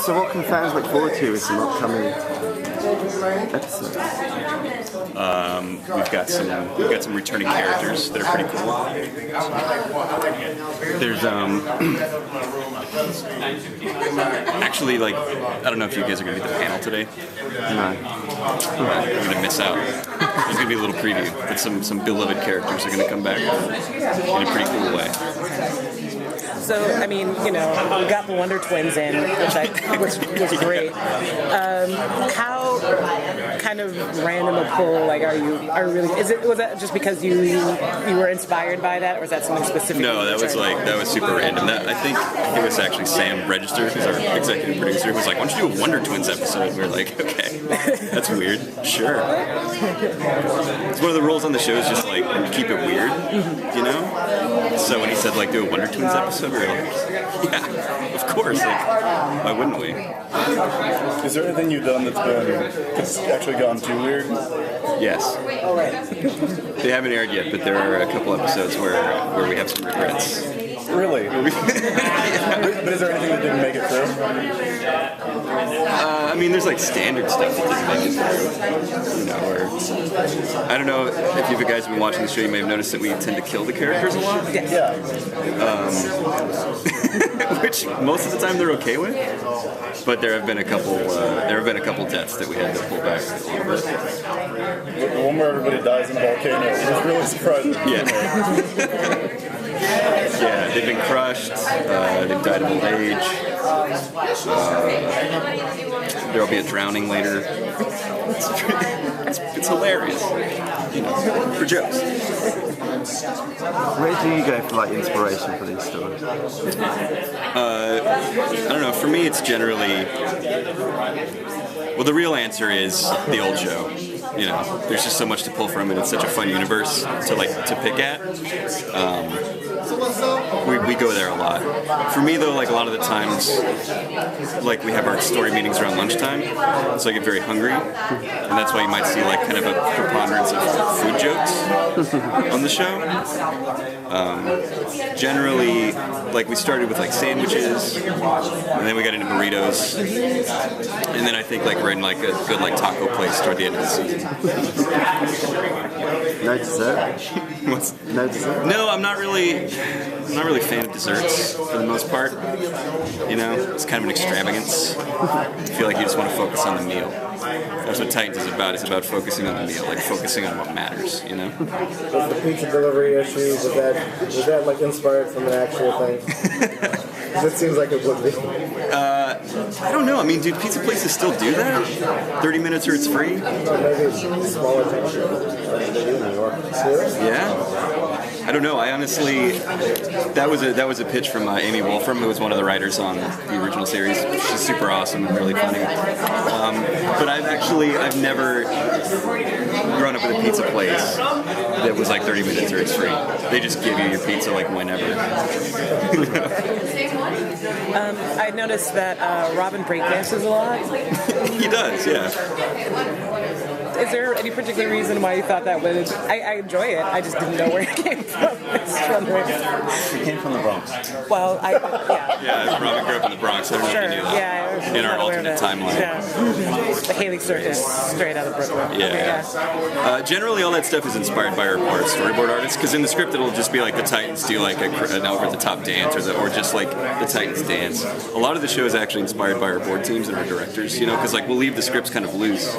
So what can fans look forward to with some upcoming episodes? We've got some returning characters that are pretty cool. There's actually, like, I don't know if you guys are gonna be at the panel today. No. You're gonna miss out. There's gonna be a little preview, but some beloved characters are gonna come back in a pretty cool way. So, I mean, we got the Wonder Twins in, which was great. How kind of random a pull, like, are you really, was that just because you were inspired by that, or is that something specific? No, that was super random. I think it was actually Sam Register, who's our executive producer, who was like, why don't you do a Wonder Twins episode? And we were like, okay, that's weird, sure. It's one of the rules on the show is just, like, keep it weird, So when he said, like, do a Wonder Twins episode, we were like, yeah, of course, like, why wouldn't we? Is there anything you've done that's actually gone too weird? Yes. They haven't aired yet, but there are a couple episodes where we have some regrets. Really? But is there anything that didn't make it through? I mean, there's like standard stuff that didn't make it through. Or I don't know if you guys have been watching the show, you may have noticed that we tend to kill the characters a lot. Yeah. Which most of the time they're okay with, but there have been a couple deaths that we had to pull back a little bit. The one where everybody dies in a volcano was really surprising. Yeah. Yeah, they've been crushed. They've died of old age. There'll be a drowning later. It's hilarious, for jokes. Where do you go for like inspiration for these stories? I don't know. For me, it's generally. Well, the real answer is the old show. There's just so much to pull from, and it's such a fun universe to pick at. We go there a lot. For me, though, like a lot of the times, like we have our story meetings around lunchtime, so I get very hungry, and that's why you might see like kind of a preponderance of food jokes on the show. Generally, like we started with like sandwiches, and then we got into burritos, and then I think like we're in like a good like taco place toward the end of the season. No dessert? No dessert? No, I'm not really a fan of desserts for the most part. It's kind of an extravagance. I feel like you just want to focus on the meal. That's what Titans is about. It's about focusing on the meal, like focusing on what matters, Was the pizza delivery issue, was that like inspired from an actual thing? It seems like it would be. I don't know. I mean, dude, pizza places still do that? 30 minutes or it's free? Maybe it's smaller things they do in New York. Yeah? I don't know. I honestly, that was a pitch from Amy Wolfram, who was one of the writers on the original series. She's super awesome and really funny. But I've never grown up with a pizza place that was like 30 minutes or it's free. They just give you your pizza like whenever. I noticed that Robin breakdances a lot. He does, yeah. Is there any particular reason why you thought that would? I enjoy it. I just didn't know where it came from. It came from the Bronx. Well, yeah. Yeah, Robin grew up in the Bronx. I don't know if you knew that. Yeah. In our alternate timeline. Yeah. The Haley Circus, straight out of Brooklyn. Yeah. Generally, all that stuff is inspired by our storyboard artists, because in the script it'll just be like the Titans do like an over-the-top dance, or just like the Titans dance. A lot of the show is actually inspired by our board teams and our directors, because like we'll leave the scripts kind of loose.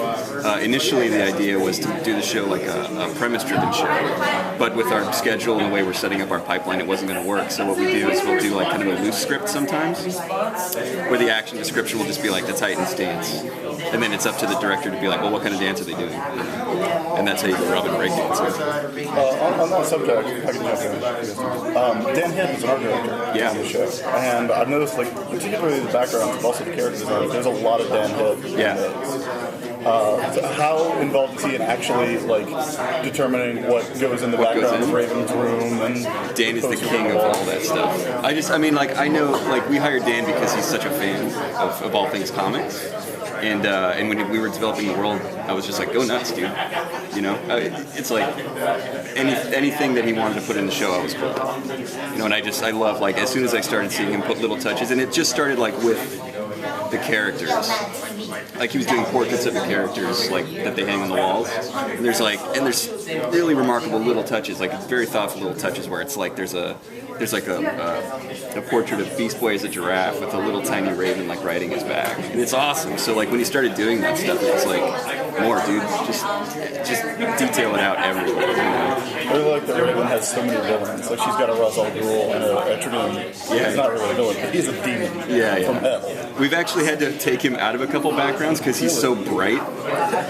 Initially, the idea was to do the show like a premise-driven show, but with our schedule and the way we're setting up our pipeline, it wasn't going to work. So what we do is we'll do like kind of a loose script sometimes, where the action description will just be like the Titans dance, and then it's up to the director to be like, well, what kind of dance are they doing? And that's how you go Robin breakdancing. On that subject, if I can jump in. Dan Hibb is an art director on the show, and I've noticed, like, particularly the backgrounds, but also the character design, there's a lot of Dan Hibb. Yeah. So how involved is he in actually like determining what goes in the background of Raven's room? And Dan is the king of all that stuff. I know, like, we hired Dan because he's such a fan of all things comics. And when we were developing the world, I was just like, go nuts, dude. It's like anything that he wanted to put in the show, I was cool. And I love, like, as soon as I started seeing him put little touches, and it just started like with the characters. Like he was doing portraits of the characters, like that they hang on the walls. And there's really remarkable little touches, like it's very thoughtful little touches where it's like there's a portrait of Beast Boy as a giraffe with a little tiny raven like riding his back, and it's awesome. So like when he started doing that stuff, it was like, more dude, just detail it out everywhere. You know? I really like that Raven has so many villains. Like she's got a Ra's al Ghul and a Trigon. Yeah, he's not really a villain, but he's a demon. From hell. We've actually had to take him out of a couple backgrounds because he's so bright.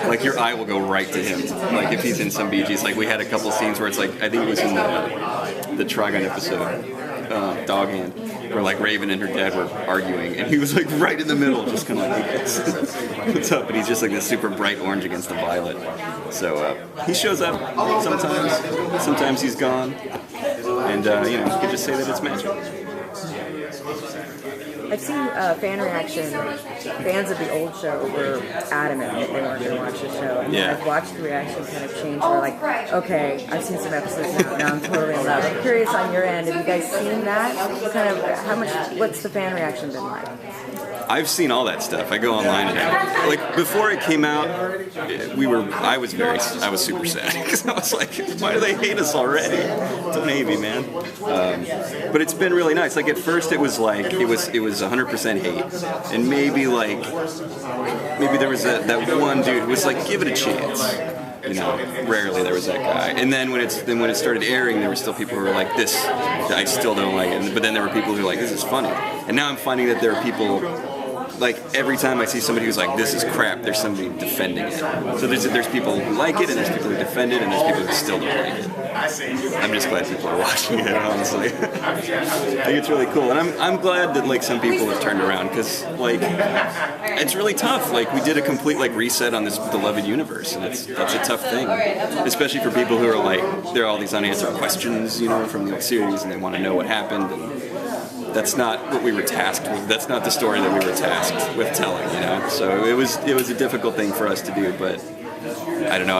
Like your eye will go right to him. Like if he's in some BGs, like we had a couple scenes where it's like, I think it was in the Trigon episode, Dog Hand, where like Raven and her dad were arguing, and he was like right in the middle, just kind of like what's up? And he's just like this super bright orange against the violet. So he shows up sometimes. Sometimes he's gone, and you can just say that it's magic. I've seen fan reaction. Fans of the old show were adamant that they weren't going to watch the show. And I've watched the reaction kind of change. They're like, okay, I've seen some episodes now I'm totally in love. I'm curious on your end, have you guys seen that? What's the fan reaction been like? I've seen all that stuff. I go online and like before it came out, I was super sad because I was like, why do they hate us already? Don't hate me, man. But it's been really nice. Like at first it was like it was 100% hate, and maybe there was that one dude who was like, give it a chance. You know, rarely there was that guy. And then when it started airing, there were still people who were like, this, I still don't like it. But then there were people who were like, this is funny. And now I'm finding that there are people, like every time I see somebody who's like, this is crap, there's somebody defending it. So there's people who like it, and there's people who defend it, and there's people who still don't like it. I'm just glad people are watching it, honestly. I think it's really cool. And I'm glad that like some people have turned around, because like it's really tough. Like we did a complete like reset on this beloved universe, and that's a tough thing. Especially for people who are like, there are all these unanswered questions, you know, from the series, and they want to know what happened, and that's not what we were tasked with. That's not the story that we were tasked with telling, you know. So it was a difficult thing for us to do, but I don't know.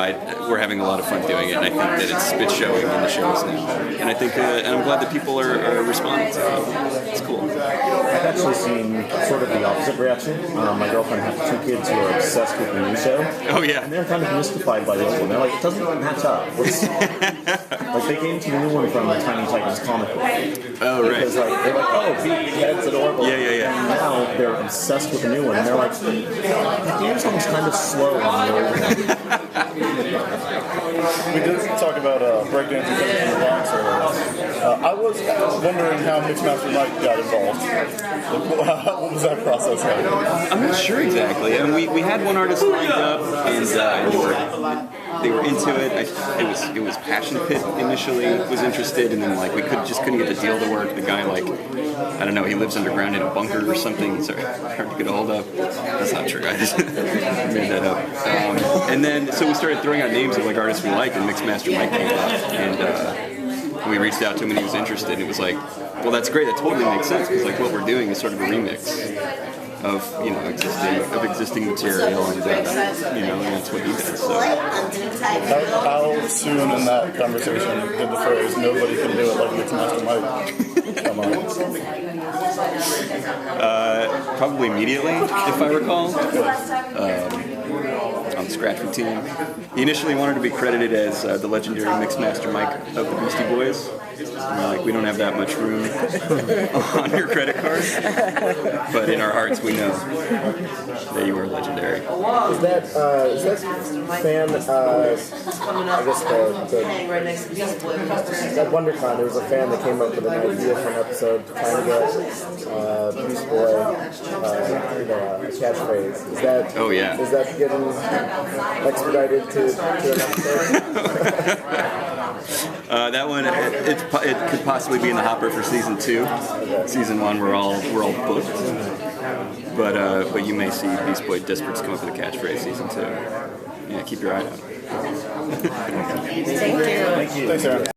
We're having a lot of fun doing it, and I think that it's showing in the shows now. And I think, and I'm glad that people are responding to it. It's cool. I've actually seen sort of the opposite reaction. My girlfriend has 2 kids who are obsessed with the new show. Oh yeah. And they're kind of mystified by the old one. They're like, it doesn't even match up. Like they came to the new one from the Tiny Titans comic book. Oh right. Because like they're like, oh, that's adorable. Yeah. And now they're obsessed with the new one, and they're like, the game's almost kind of slow on the old one. We did talk about breakdancing coming from the Bronx earlier. I was wondering how Mixmaster Mike got involved. What was that process like? I'm not sure exactly. I mean, we had one artist lined up, and they were into it. It was Passion Pit initially was interested, and then like we couldn't get the deal to work. The guy I don't know, he lives underground in a bunker or something. So hard to get a hold of. That's not true. I just made that up. And then so we started throwing out names of like artists we liked, and Mixmaster Mike came up, and we reached out to him and he was interested. And it was like, well, that's great. That totally makes sense, because like what we're doing is sort of a remix of existing material, and that's what he does. So. How soon in that conversation did the phrase "nobody can do it like Mixmaster Mike" come on? Probably immediately, if I recall. On the scratch routine. He initially wanted to be credited as the legendary Mixmaster Mike of the Beastie Boys. And we're like, we don't have that much room on your credit card, but in our hearts we know that you are legendary. Is that fan? I guess at WonderCon there was a fan that came up with an idea for an episode trying to get Beast Boy a catchphrase. Is that? Oh yeah. Is that getting expedited to an episode? That one, it could possibly be in the hopper for season 2. Season 1, we're all booked. But you may see Beast Boy Disparates come up with a catchphrase season 2. Yeah, keep your eye out. Thank you. Thanks, Aaron.